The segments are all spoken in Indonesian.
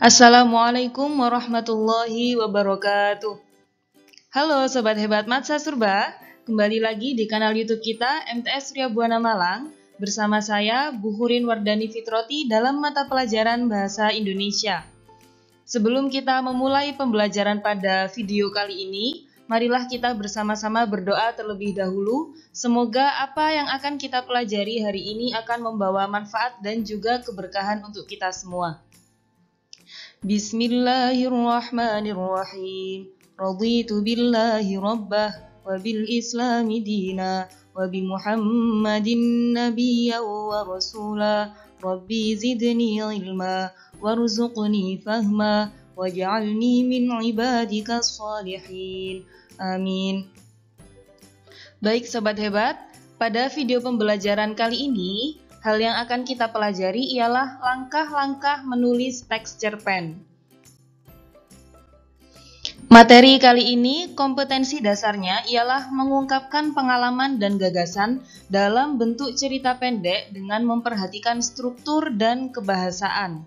Assalamualaikum warahmatullahi wabarakatuh. Halo Sobat Hebat Matsa Surba, kembali lagi di kanal YouTube kita MTS Surya Buana Malang bersama saya Bu Hurin Wardani Fitroti dalam mata pelajaran Bahasa Indonesia. Sebelum kita memulai pembelajaran pada video kali ini, marilah kita bersama-sama berdoa terlebih dahulu. Semoga apa yang akan kita pelajari hari ini akan membawa manfaat dan juga keberkahan untuk kita semua. Bismillahirrahmanirrahim. Raditu billahi rabbah wa bil islami dina wa bi Muhammadin nabiyyan wa rasula. Rabbi zidni ilma warzuqni fahma waj'alni min ibadika shalihin. Amin. Baik Sobat Hebat, pada video pembelajaran kali ini hal yang akan kita pelajari ialah langkah-langkah menulis teks cerpen. Materi kali ini, kompetensi dasarnya ialah mengungkapkan pengalaman dan gagasan dalam bentuk cerita pendek dengan memperhatikan struktur dan kebahasaan.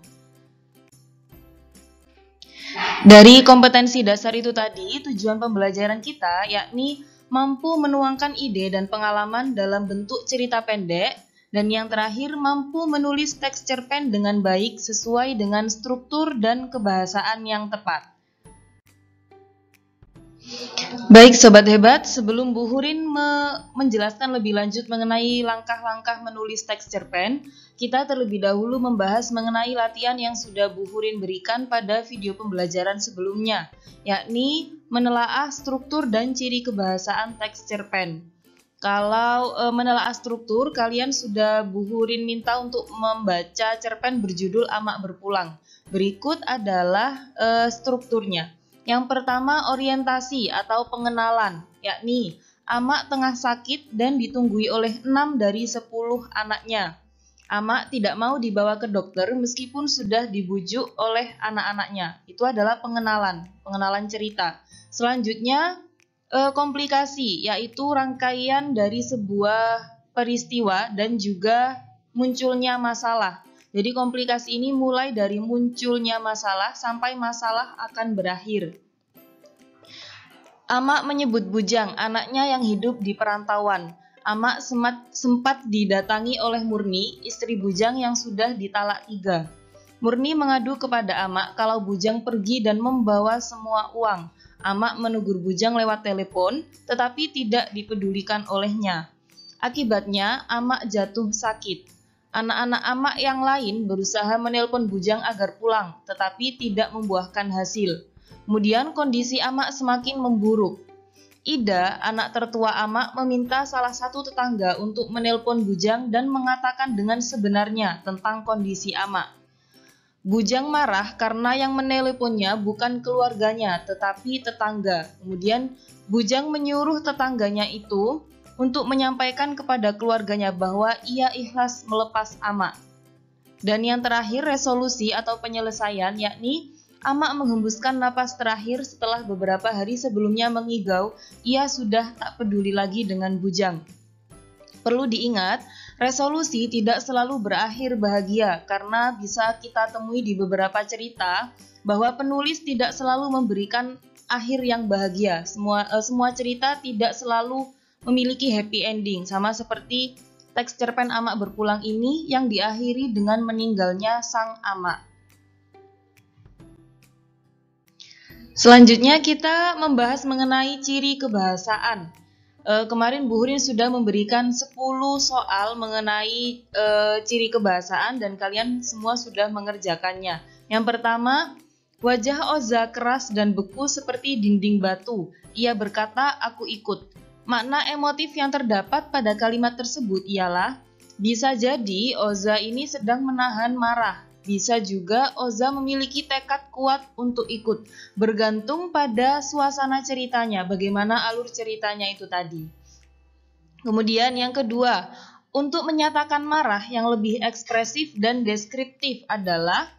Dari kompetensi dasar itu tadi, tujuan pembelajaran kita yakni mampu menuangkan ide dan pengalaman dalam bentuk cerita pendek, dan yang terakhir, mampu menulis teks cerpen dengan baik sesuai dengan struktur dan kebahasaan yang tepat. Baik Sobat Hebat, sebelum Bu Hurin menjelaskan lebih lanjut mengenai langkah-langkah menulis teks cerpen, kita terlebih dahulu membahas mengenai latihan yang sudah Bu Hurin berikan pada video pembelajaran sebelumnya, yakni menelaah struktur dan ciri kebahasaan teks cerpen. Kalau menelaah struktur, kalian sudah Bu Hurin minta untuk membaca cerpen berjudul Amak Berpulang. Berikut adalah strukturnya. Yang pertama, orientasi atau pengenalan, yakni Amak tengah sakit dan ditunggui oleh 6 dari 10 anaknya. Amak tidak mau dibawa ke dokter meskipun sudah dibujuk oleh anak-anaknya. Itu adalah pengenalan cerita. Selanjutnya, komplikasi, yaitu rangkaian dari sebuah peristiwa dan juga munculnya masalah. Jadi komplikasi ini mulai dari munculnya masalah sampai masalah akan berakhir. Amak menyebut Bujang, anaknya yang hidup di perantauan. Amak sempat didatangi oleh Murni, istri Bujang yang sudah ditalak 3. Murni mengadu kepada Amak kalau Bujang pergi dan membawa semua uang. Amak menegur Bujang lewat telepon, tetapi tidak dipedulikan olehnya. Akibatnya, Amak jatuh sakit. Anak-anak Amak yang lain berusaha menelpon Bujang agar pulang, tetapi tidak membuahkan hasil. Kemudian kondisi Amak semakin memburuk. Ida, anak tertua Amak, meminta salah satu tetangga untuk menelpon Bujang dan mengatakan dengan sebenarnya tentang kondisi Amak. Bujang marah karena yang meneleponnya bukan keluarganya, tetapi tetangga. Kemudian Bujang menyuruh tetangganya itu untuk menyampaikan kepada keluarganya bahwa ia ikhlas melepas Amak. Dan yang terakhir, resolusi atau penyelesaian, yakni Amak menghembuskan napas terakhir setelah beberapa hari sebelumnya mengigau, ia sudah tak peduli lagi dengan Bujang. Perlu diingat, resolusi tidak selalu berakhir bahagia karena bisa kita temui di beberapa cerita bahwa penulis tidak selalu memberikan akhir yang bahagia. Semua cerita tidak selalu memiliki happy ending, sama seperti teks cerpen Amak Berpulang ini yang diakhiri dengan meninggalnya sang Amak. Selanjutnya kita membahas mengenai ciri kebahasaan. Kemarin Bu Hurin sudah memberikan 10 soal mengenai ciri kebahasaan dan kalian semua sudah mengerjakannya. Yang pertama, wajah Oza keras dan beku seperti dinding batu. Ia berkata, "Aku ikut." Makna emotif yang terdapat pada kalimat tersebut ialah, bisa jadi Oza ini sedang menahan marah. Bisa juga Oza memiliki tekad kuat untuk ikut, bergantung pada suasana ceritanya, bagaimana alur ceritanya itu tadi. Kemudian yang kedua, untuk menyatakan marah yang lebih ekspresif dan deskriptif adalah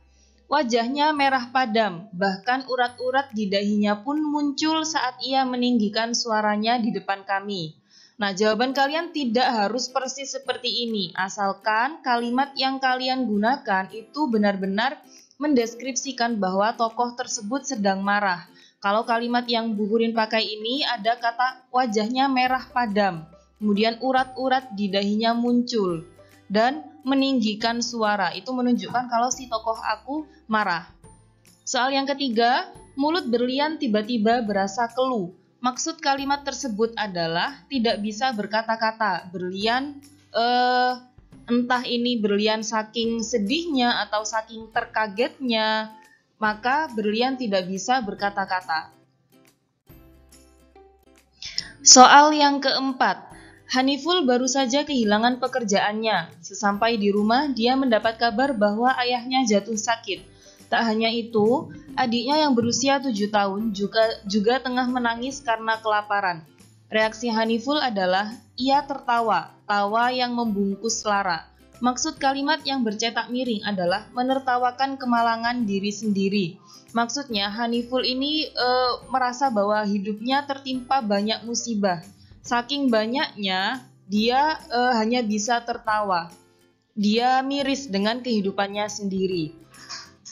wajahnya merah padam, bahkan urat-urat di dahinya pun muncul saat ia meninggikan suaranya di depan kami. Nah, jawaban kalian tidak harus persis seperti ini, asalkan kalimat yang kalian gunakan itu benar-benar mendeskripsikan bahwa tokoh tersebut sedang marah. Kalau kalimat yang Bu Hurin pakai ini ada kata wajahnya merah padam, kemudian urat-urat di dahinya muncul, dan meninggikan suara. Itu menunjukkan kalau si tokoh aku marah. Soal yang ketiga, mulut berlian tiba-tiba berasa keluh. Maksud kalimat tersebut adalah tidak bisa berkata-kata. Berlian, entah ini berlian saking sedihnya atau saking terkagetnya, maka berlian tidak bisa berkata-kata. Soal yang keempat, Haniful baru saja kehilangan pekerjaannya. Sesampai di rumah, dia mendapat kabar bahwa ayahnya jatuh sakit. Tak hanya itu, adiknya yang berusia 7 tahun juga tengah menangis karena kelaparan. Reaksi Haniful adalah, ia tertawa, tawa yang membungkus lara. Maksud kalimat yang bercetak miring adalah menertawakan kemalangan diri sendiri. Maksudnya, Haniful ini merasa bahwa hidupnya tertimpa banyak musibah. Saking banyaknya, dia hanya bisa tertawa. Dia miris dengan kehidupannya sendiri.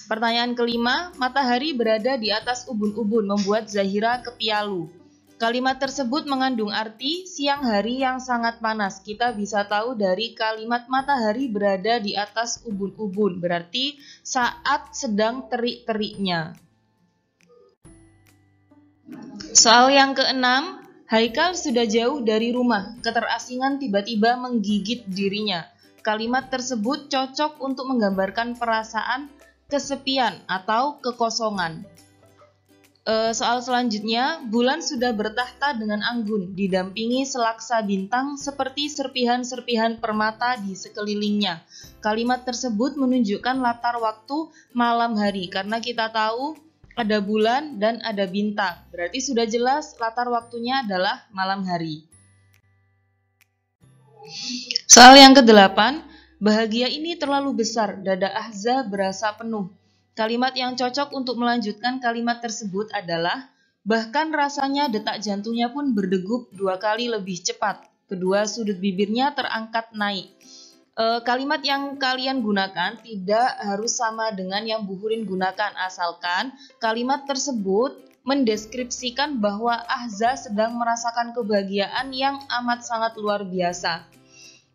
Pertanyaan kelima, matahari berada di atas ubun-ubun membuat Zahira kepialu. Kalimat tersebut mengandung arti siang hari yang sangat panas. Kita bisa tahu dari kalimat matahari berada di atas ubun-ubun, berarti saat sedang terik-teriknya. Soal yang keenam, Haikal sudah jauh dari rumah. Keterasingan tiba-tiba menggigit dirinya. Kalimat tersebut cocok untuk menggambarkan perasaan kesepian atau kekosongan. Soal selanjutnya, bulan sudah bertahta dengan anggun, didampingi selaksa bintang seperti serpihan-serpihan permata di sekelilingnya. Kalimat tersebut menunjukkan latar waktu malam hari, karena kita tahu ada bulan dan ada bintang. Berarti sudah jelas latar waktunya adalah malam hari. Soal yang ke-8, bahagia ini terlalu besar, dada Ahza berasa penuh. Kalimat yang cocok untuk melanjutkan kalimat tersebut adalah, bahkan rasanya detak jantungnya pun berdegup 2 kali lebih cepat. Kedua sudut bibirnya terangkat naik. Kalimat yang kalian gunakan tidak harus sama dengan yang Bu Hurin gunakan, asalkan kalimat tersebut mendeskripsikan bahwa Ahza sedang merasakan kebahagiaan yang amat sangat luar biasa.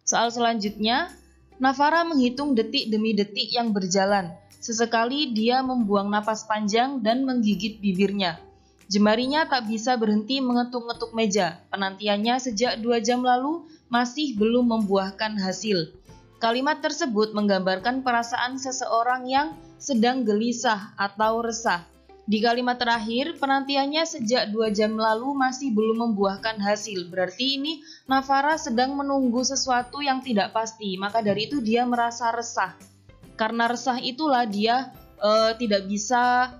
Soal selanjutnya, Nafara menghitung detik demi detik yang berjalan. Sesekali dia membuang napas panjang dan menggigit bibirnya. Jemarinya tak bisa berhenti mengetuk-ngetuk meja. Penantiannya sejak 2 jam lalu masih belum membuahkan hasil. Kalimat tersebut menggambarkan perasaan seseorang yang sedang gelisah atau resah. Di kalimat terakhir, penantiannya sejak 2 jam lalu masih belum membuahkan hasil. Berarti ini Nafara sedang menunggu sesuatu yang tidak pasti. Maka dari itu dia merasa resah. Karena resah itulah dia tidak bisa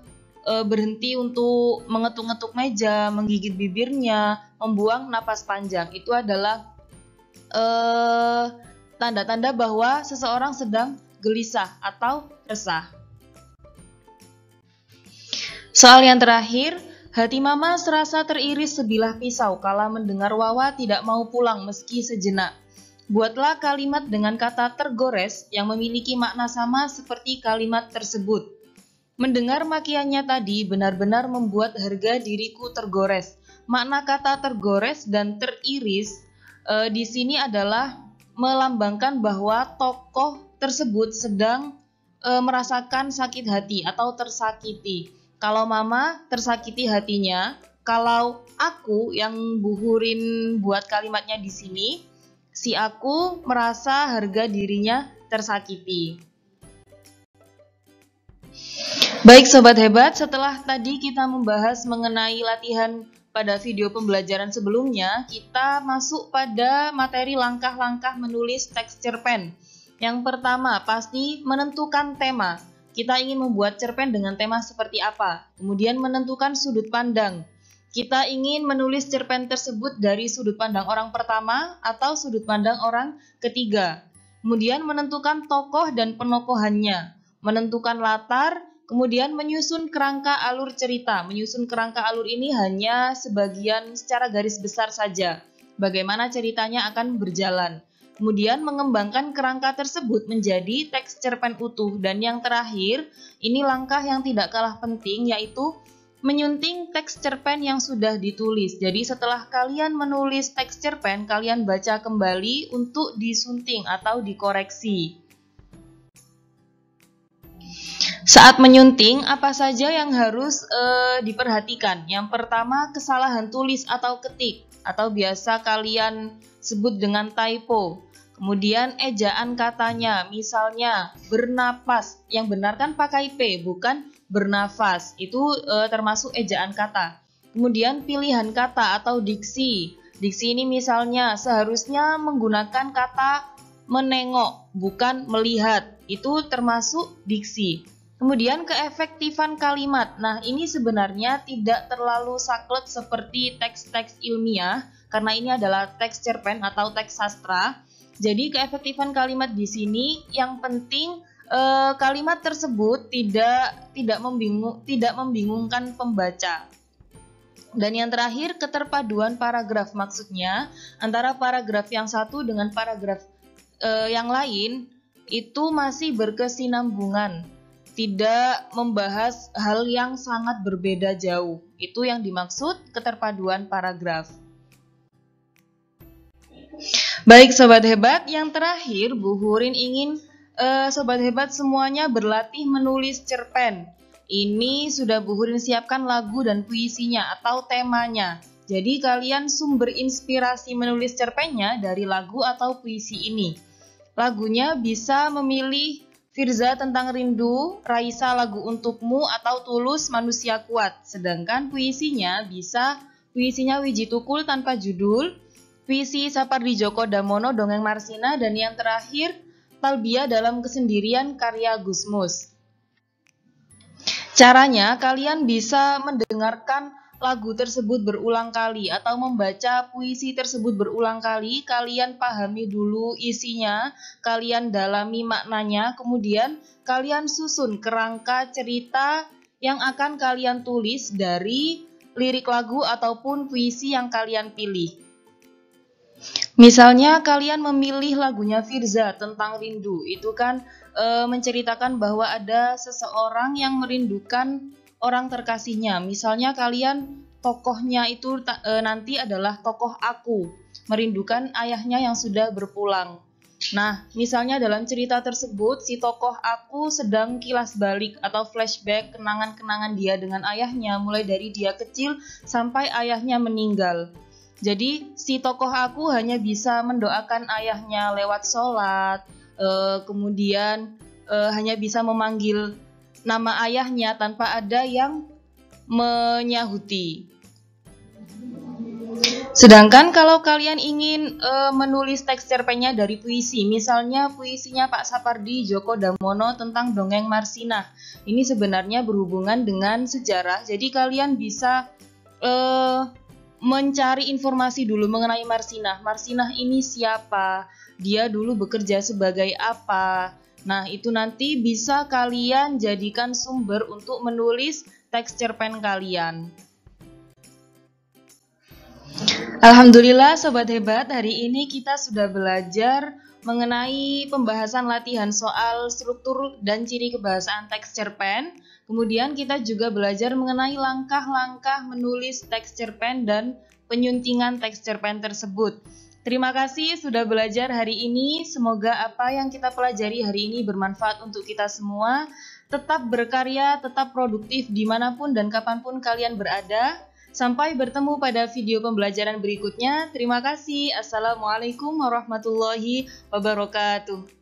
berhenti untuk mengetuk-ngetuk meja, menggigit bibirnya, membuang napas panjang. Itu adalah tanda-tanda bahwa seseorang sedang gelisah atau resah. Soal yang terakhir, hati Mama serasa teriris sebilah pisau kala mendengar Wawa tidak mau pulang meski sejenak. Buatlah kalimat dengan kata tergores yang memiliki makna sama seperti kalimat tersebut. Mendengar makiannya tadi benar-benar membuat harga diriku tergores. Makna kata tergores dan teriris di sini adalah melambangkan bahwa tokoh tersebut sedang merasakan sakit hati atau tersakiti. Kalau Mama tersakiti hatinya, kalau aku yang Bu Hurin buat kalimatnya di sini, si aku merasa harga dirinya tersakiti. Baik Sobat Hebat, setelah tadi kita membahas mengenai latihan pada video pembelajaran sebelumnya, kita masuk pada materi langkah-langkah menulis teks cerpen. Yang pertama, pasti menentukan tema. Kita ingin membuat cerpen dengan tema seperti apa. Kemudian menentukan sudut pandang. Kita ingin menulis cerpen tersebut dari sudut pandang orang pertama atau sudut pandang orang ketiga. Kemudian menentukan tokoh dan penokohannya. Menentukan latar, kemudian menyusun kerangka alur cerita. Menyusun kerangka alur ini hanya sebagian secara garis besar saja. bagaimana ceritanya akan berjalan. Kemudian mengembangkan kerangka tersebut menjadi teks cerpen utuh. Dan yang terakhir, ini langkah yang tidak kalah penting, yaitu menyunting teks cerpen yang sudah ditulis. Jadi setelah kalian menulis teks cerpen, kalian baca kembali untuk disunting atau dikoreksi. Saat menyunting, apa saja yang harus diperhatikan? Yang pertama, kesalahan tulis atau ketik, atau biasa kalian sebut dengan typo. Kemudian ejaan katanya, misalnya bernapas, yang benar kan pakai P, bukan bernafas. Itu termasuk ejaan kata. Kemudian pilihan kata atau diksi. Diksi ini misalnya seharusnya menggunakan kata menengok, bukan melihat. Itu termasuk diksi. Kemudian keefektifan kalimat. Nah, ini sebenarnya tidak terlalu saklek seperti teks-teks ilmiah, karena ini adalah teks cerpen atau teks sastra. Jadi keefektifan kalimat di sini yang penting kalimat tersebut tidak membingungkan pembaca. Dan yang terakhir, keterpaduan paragraf, maksudnya antara paragraf yang satu dengan paragraf yang lain itu masih berkesinambungan, tidak membahas hal yang sangat berbeda jauh. Itu yang dimaksud keterpaduan paragraf. Baik Sobat Hebat, yang terakhir Bu Hurin ingin Sobat Hebat semuanya berlatih menulis cerpen. Ini sudah Bu Hurin siapkan lagu dan puisinya atau temanya. Jadi kalian sumber inspirasi menulis cerpennya dari lagu atau puisi ini. Lagunya bisa memilih Firza tentang rindu, Raisa lagu untukmu, atau Tulus manusia kuat. Sedangkan puisinya bisa puisinya Wiji Tukul tanpa judul, puisi Sapardi Djoko Damono dongeng Marsina, dan yang terakhir Talbiah dalam Kesendirian karya Gusmus. Caranya kalian bisa mendengarkan lagu tersebut berulang kali atau membaca puisi tersebut berulang kali. Kalian pahami dulu isinya, kalian dalami maknanya, kemudian kalian susun kerangka cerita yang akan kalian tulis dari lirik lagu ataupun puisi yang kalian pilih. Misalnya kalian memilih lagunya Firza tentang rindu, itu kan menceritakan bahwa ada seseorang yang merindukan orang terkasihnya. Misalnya kalian tokohnya itu nanti adalah tokoh aku, merindukan ayahnya yang sudah berpulang. Nah, misalnya dalam cerita tersebut si tokoh aku sedang kilas balik atau flashback kenangan-kenangan dia dengan ayahnya, mulai dari dia kecil sampai ayahnya meninggal. Jadi si tokoh aku hanya bisa mendoakan ayahnya lewat sholat, kemudian hanya bisa memanggil nama ayahnya tanpa ada yang menyahuti. Sedangkan kalau kalian ingin menulis teks cerpennya dari puisi, misalnya puisinya Pak Sapardi Djoko Damono tentang dongeng Marsina, ini sebenarnya berhubungan dengan sejarah. Jadi kalian bisa mencari informasi dulu mengenai Marsinah. Marsinah ini siapa? Dia dulu bekerja sebagai apa? Nah, itu nanti bisa kalian jadikan sumber untuk menulis teks cerpen kalian. Alhamdulillah Sobat Hebat, hari ini kita sudah belajar mengenai pembahasan latihan soal struktur dan ciri kebahasaan teks cerpen. Kemudian kita juga belajar mengenai langkah-langkah menulis teks cerpen dan penyuntingan teks cerpen tersebut. Terima kasih sudah belajar hari ini. Semoga apa yang kita pelajari hari ini bermanfaat untuk kita semua. Tetap berkarya, tetap produktif dimanapun dan kapanpun kalian berada. Sampai bertemu pada video pembelajaran berikutnya. Terima kasih. Assalamualaikum warahmatullahi wabarakatuh.